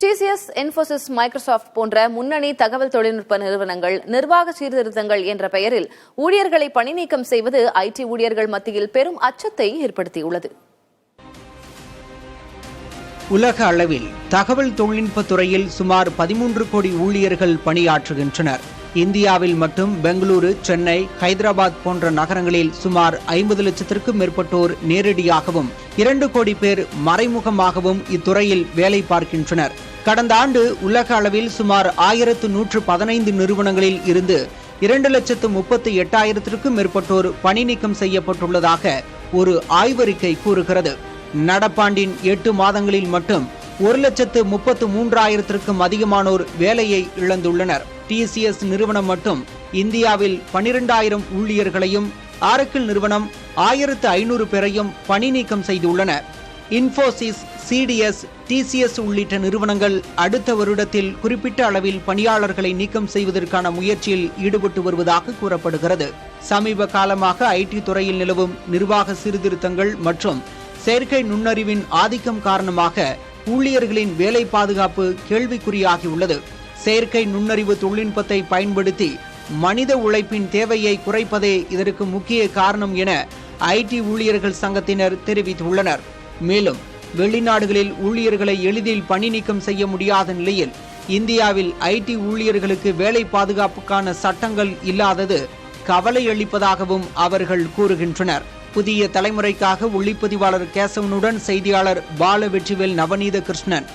TCS, Infosys, Microsoft போன்ற முன்னணி தகவல் தொழில்நுட்ப நிறுவனங்கள் நிர்வாக சீர்திருத்தங்கள் என்ற பெயரில் ஊழியர்களை பணிநீக்கம் செய்வது ஐடி ஊழியர்கள் மத்தியில் பெரும் அச்சத்தை ஏற்படுத்தியுள்ளது. உலக அளவில் தகவல் தொழில்நுட்ப துறையில் சுமார் 13 கோடி ஊழியர்கள் பணியாற்றுகின்றனர். இந்தியாவில் மட்டும் பெங்களூரு, சென்னை, ஹைதராபாத் போன்ற நகரங்களில் சுமார் 50 லட்சத்திற்கும் மேற்பட்டோர் நேரடியாகவும் 2 கோடி பேர் மறைமுகமாகவும் இத்துறையில் வேலை பார்க்கின்றனர். கடந்த ஆண்டு உலக அளவில் சுமார் 1115 நிறுவனங்களில் இருந்து 2,38,000க்கும் மேற்பட்டோர் பணி நீக்கம் செய்யப்பட்டுள்ளதாக ஒரு ஆய்வறிக்கை கூறுகிறது. நடப்பாண்டின் 8 மாதங்களில் மட்டும் 1,33,000க்கும் அதிகமானோர் வேலையை இழந்துள்ளனர். TCS நிறுவனம் மட்டும் இந்தியாவில் 12,000 ஊழியர்களையும், ஆரக்கிள் நிறுவனம் 1,500 பேரையும் பணி நீக்கம் செய்துள்ளன. இன்ஃபோசிஸ், CDS, TCS உள்ளிட்ட நிறுவனங்கள் அடுத்த வருடத்தில் குறிப்பிட்ட அளவில் பணியாளர்களை நீக்கம் செய்வதற்கான முயற்சியில் ஈடுபட்டு வருவதாக கூறப்படுகிறது. சமீப காலமாக IT துறையில் நிலவும் நிர்வாக சீர்திருத்தங்கள் மற்றும் செயற்கை நுண்ணறிவின் ஆதிக்கம் காரணமாக ஊழியர்களின் வேலை பாதுகாப்பு கேள்விக்குறியாகியுள்ளது. செயற்கை நுண்ணறிவு தொழில்நுட்பத்தை பயன்படுத்தி மனித உழைப்பின் தேவையை குறைப்பதே இதற்கு முக்கிய காரணம் என IT ஊழியர்கள் சங்கத்தினர் தெரிவித்துள்ளனர். மேலும் வெளிநாடுகளில் ஊழியர்களை எளிதில் பணி நீக்கம் செய்ய முடியாத நிலையில் இந்தியாவில் IT ஊழியர்களுக்கு வேலை பாதுகாப்புக்கான சட்டங்கள் இல்லாதது கவலை அளிப்பதாகவும் அவர்கள் கூறுகின்றனர். புதிய தலைமுறைக்காக ஒளிப்பதிவாளர் கேசவனுடன் செய்தியாளர் பால வெற்றிவேல் நவநீத கிருஷ்ணன்.